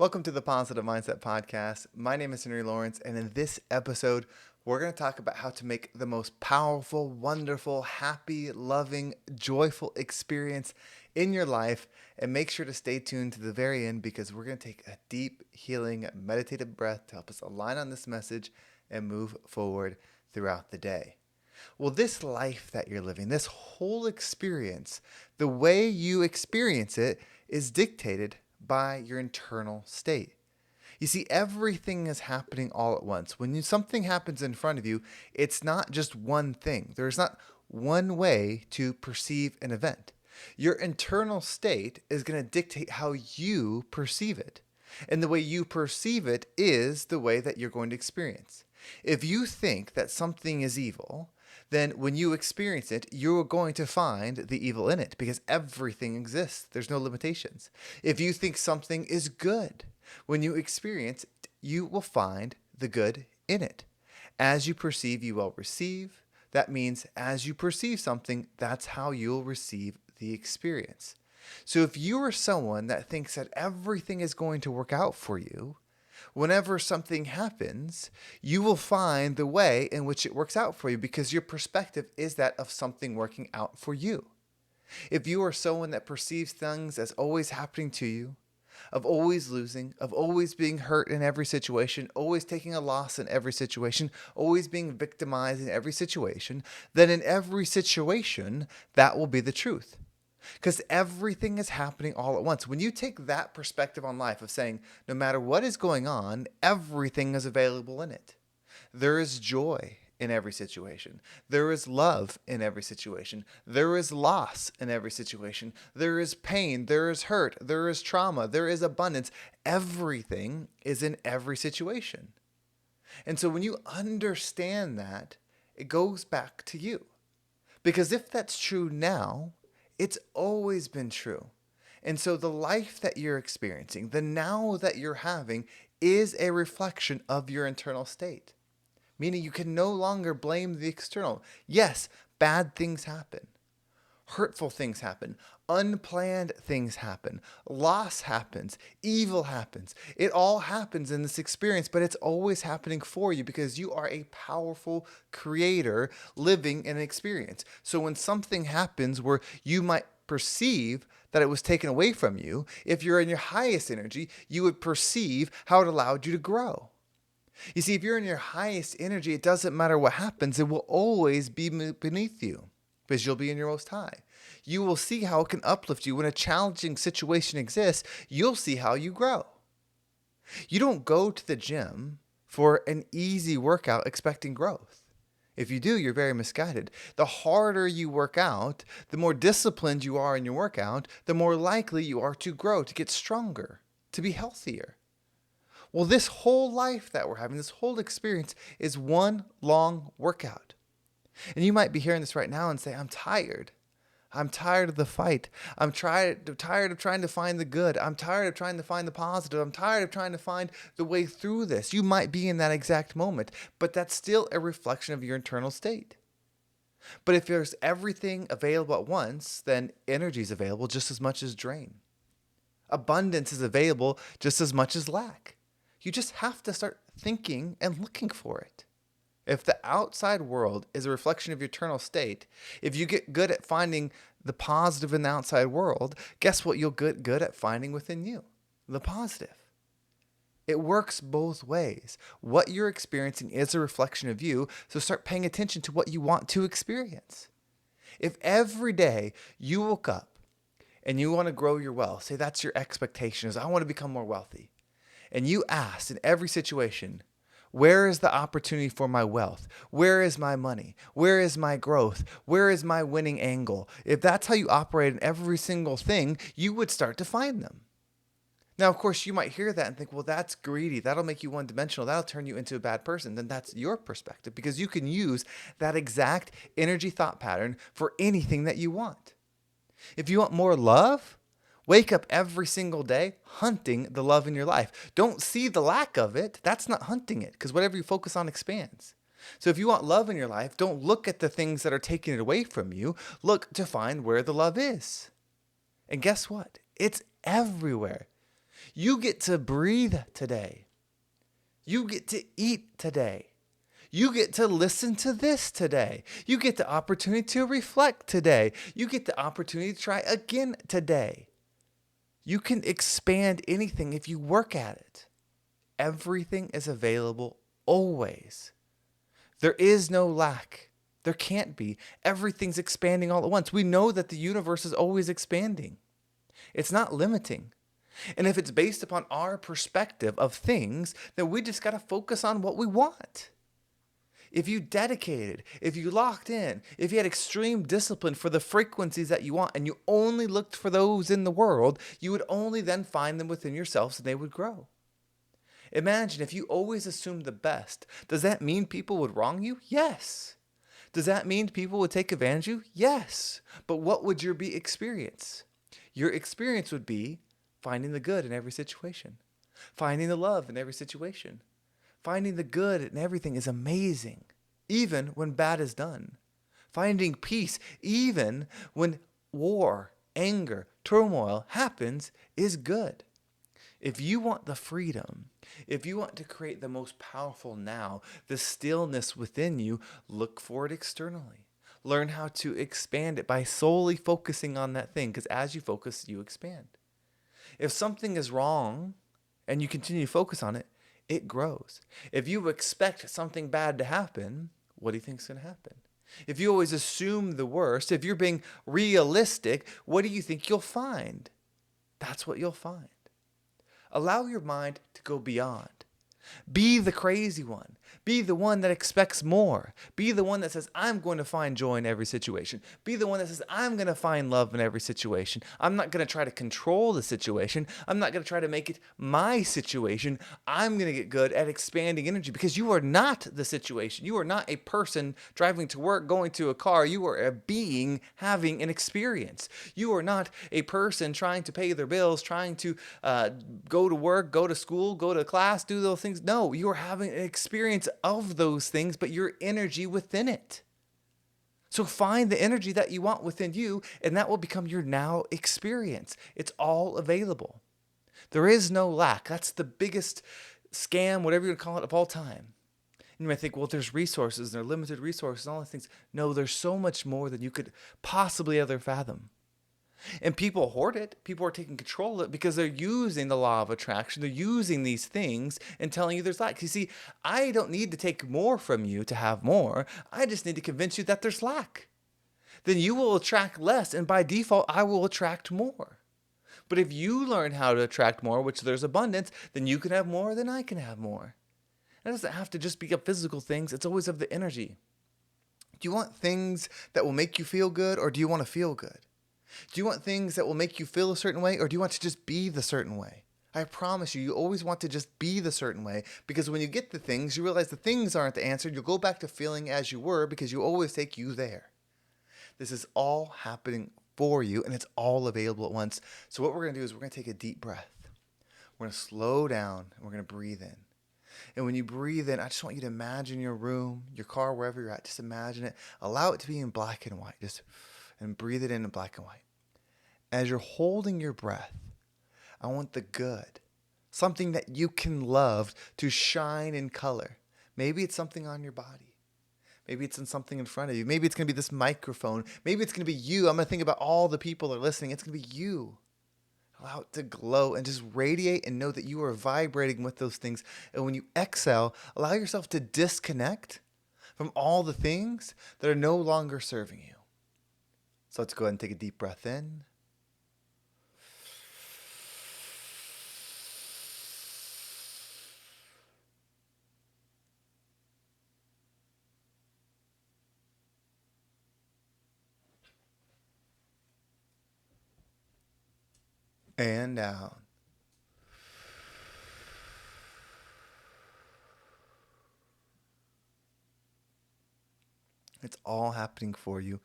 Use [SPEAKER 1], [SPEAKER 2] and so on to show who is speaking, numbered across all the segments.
[SPEAKER 1] Welcome to the Positive Mindset Podcast. My name is Henry Lawrence, and in this episode, we're going to talk about how to make the most powerful, wonderful, happy, loving, joyful experience in your life. And make sure to stay tuned to the very end because we're going to take a deep, healing, meditative breath to help us align on this message and move forward throughout the day. Well, this life that you're living, this whole experience, the way you experience it is dictated by your internal state. You see, everything is happening all at once. When something happens in front of you, it's not just one thing. There's not one way to perceive an event. Your internal state is going to dictate how you perceive it. And the way you perceive it is the way that you're going to experience. If you think that something is evil, then when you experience it, you're going to find the evil in it because everything exists. There's no limitations. If you think something is good, when you experience it, you will find the good in it. As you perceive, you will receive. That means as you perceive something, that's how you'll receive the experience. So if you are someone that thinks that everything is going to work out for you, whenever something happens, you will find the way in which it works out for you because your perspective is that of something working out for you. If you are someone that perceives things as always happening to you, of always losing, of always being hurt in every situation, always taking a loss in every situation, always being victimized in every situation, then in every situation, that will be the truth. Because everything is happening all at once. When you take that perspective on life of saying, no matter what is going on, everything is available in it. There is joy in every situation. There is love in every situation. There is loss in every situation. There is pain. There is hurt. There is trauma. There is abundance. Everything is in every situation. And so when you understand that, it goes back to you. Because if that's true now, it's always been true. And so the life that you're experiencing, the now that you're having, is a reflection of your internal state. Meaning you can no longer blame the external. Yes, bad things happen. Hurtful things happen. Unplanned things happen. Loss happens. Evil happens. It all happens in this experience, but it's always happening for you because you are a powerful creator living in an experience. So when something happens where you might perceive that it was taken away from you, if you're in your highest energy, you would perceive how it allowed you to grow. You see, if you're in your highest energy, it doesn't matter what happens. It will always be beneath you because you'll be in your most high. You will see how it can uplift you. When a challenging situation exists, you'll see how you grow. You don't go to the gym for an easy workout expecting growth. If you do, you're very misguided. The harder you work out, the more disciplined you are in your workout, the more likely you are to grow, to get stronger, to be healthier. Well, this whole life that we're having, this whole experience is one long workout. And you might be hearing this right now and say, I'm tired. I'm tired of the fight. I'm tired of trying to find the good. I'm tired of trying to find the positive. I'm tired of trying to find the way through this. You might be in that exact moment, but that's still a reflection of your internal state. But if there's everything available at once, then energy is available just as much as drain. Abundance is available just as much as lack. You just have to start thinking and looking for it. If the outside world is a reflection of your internal state, if you get good at finding the positive in the outside world, guess what you'll get good at finding within you? The positive. It works both ways. What you're experiencing is a reflection of you, so start paying attention to what you want to experience. If every day you woke up and you want to grow your wealth, say that's your expectation is I want to become more wealthy. And you asked in every situation, where is the opportunity for my wealth? Where is my money? Where is my growth? Where is my winning angle? If that's how you operate in every single thing, you would start to find them. Now, of course, you might hear that and think, well, that's greedy. That'll make you one-dimensional. That'll turn you into a bad person. Then that's your perspective because you can use that exact energy thought pattern for anything that you want. If you want more love, wake up every single day hunting the love in your life. Don't see the lack of it. That's not hunting it because whatever you focus on expands. So if you want love in your life, don't look at the things that are taking it away from you. Look to find where the love is. And guess what? It's everywhere. You get to breathe today. You get to eat today. You get to listen to this today. You get the opportunity to reflect today. You get the opportunity to try again today. You can expand anything if you work at it. Everything is available always. There is no lack. There can't be. Everything's expanding all at once. We know that the universe is always expanding. It's not limiting. And if it's based upon our perspective of things, then we just got to focus on what we want. If you dedicated, if you locked in, if you had extreme discipline for the frequencies that you want, and you only looked for those in the world, you would only then find them within yourselves and they would grow. Imagine if you always assumed the best. Does that mean people would wrong you? Yes. Does that mean people would take advantage of you? Yes. But what would your experience? Your experience would be finding the good in every situation, finding the love in every situation. Finding the good in everything is amazing, even when bad is done. Finding peace, even when war, anger, turmoil happens, is good. If you want the freedom, if you want to create the most powerful now, the stillness within you, look for it externally. Learn how to expand it by solely focusing on that thing, because as you focus, you expand. If something is wrong and you continue to focus on it, it grows. If you expect something bad to happen, what do you think is going to happen? If you always assume the worst, if you're being realistic, what do you think you'll find? That's what you'll find. Allow your mind to go beyond. Be the crazy one. Be the one that expects more. Be the one that says, I'm going to find joy in every situation. Be the one that says, I'm going to find love in every situation. I'm not going to try to control the situation. I'm not going to try to make it my situation. I'm going to get good at expanding energy, because you are not the situation. You are not a person driving to work, going to a car. You are a being having an experience. You are not a person trying to pay their bills, trying to go to work, go to school, go to class, do those things. No, you are having an experience of those things, but your energy within it. So find the energy that you want within you, and that will become your now experience. It's all available. There is no lack. That's the biggest scam, whatever you call it, of all time. And you might think, well, there's resources, there are limited resources, and all these things. No, there's so much more than you could possibly ever fathom. And people hoard it. People are taking control of it because they're using the law of attraction. They're using these things and telling you there's lack. You see, I don't need to take more from you to have more. I just need to convince you that there's lack. Then you will attract less, and by default, I will attract more. But if you learn how to attract more, which there's abundance, then you can have more, then I can have more. It doesn't have to just be of physical things. It's always of the energy. Do you want things that will make you feel good, or do you want to feel good? Do you want things that will make you feel a certain way, or do you want to just be the certain way? I promise you, you always want to just be the certain way, because when you get the things, you realize the things aren't the answer. You'll go back to feeling as you were, because you always take you there. This is all happening for you, and it's all available at once. So what we're going to do is we're going to take a deep breath. We're going to slow down, and we're going to breathe in. And when you breathe in, I just want you to imagine your room, your car, wherever you're at. Just imagine it. Allow it to be in black and white. And breathe it in black and white. As you're holding your breath, I want the good, something that you can love, to shine in color. Maybe it's something on your body. Maybe it's in something in front of you. Maybe it's going to be this microphone. Maybe it's going to be you. I'm going to think about all the people that are listening. It's going to be you. Allow it to glow and just radiate, and know that you are vibrating with those things. And when you exhale, allow yourself to disconnect from all the things that are no longer serving you. So let's go ahead and take a deep breath in. And out. It's all happening for you.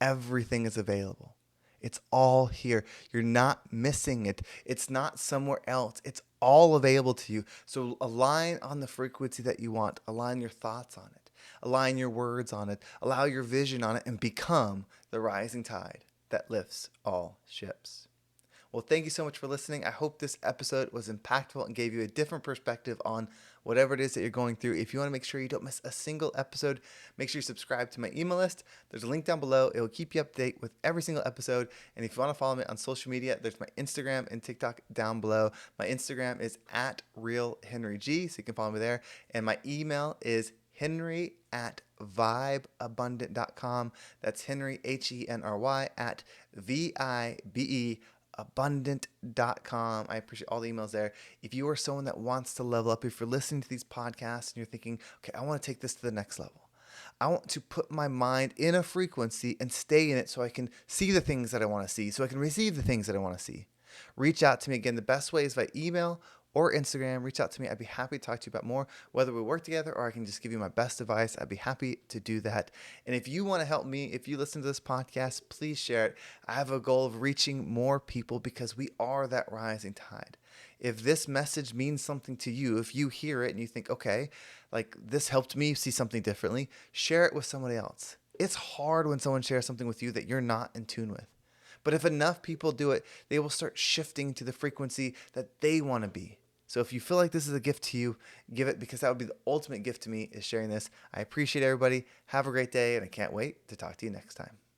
[SPEAKER 1] Everything is available. It's all here. You're not missing it. It's not somewhere else. It's all available to you. So align on the frequency that you want. Align your thoughts on it. Align your words on it. Allow your vision on it, and become the rising tide that lifts all ships. Well, thank you so much for listening. I hope this episode was impactful and gave you a different perspective on whatever it is that you're going through. If you want to make sure you don't miss a single episode, make sure you subscribe to my email list. There's a link down below. It will keep you up to date with every single episode. And if you want to follow me on social media, there's my Instagram and TikTok down below. My Instagram is at RealHenryG, so you can follow me there. And my email is henry@vibeabundant.com. That's Henry, Henry, at VIBE abundant.com. I appreciate all the emails there. If you are someone that wants to level up, if you're listening to these podcasts and you're thinking, okay, I want to take this to the next level. I want to put my mind in a frequency and stay in it so I can see the things that I want to see, so I can receive the things that I want to see. Reach out to me. Again, the best way is by email or Instagram. Reach out to me. I'd be happy to talk to you about more, whether we work together or I can just give you my best advice. I'd be happy to do that. And if you want to help me, if you listen to this podcast, please share it. I have a goal of reaching more people because we are that rising tide. If this message means something to you, if you hear it and you think, okay, like this helped me see something differently, share it with somebody else. It's hard when someone shares something with you that you're not in tune with. But if enough people do it, they will start shifting to the frequency that they want to be. So if you feel like this is a gift to you, give it, because that would be the ultimate gift to me, is sharing this. I appreciate everybody. Have a great day, and I can't wait to talk to you next time.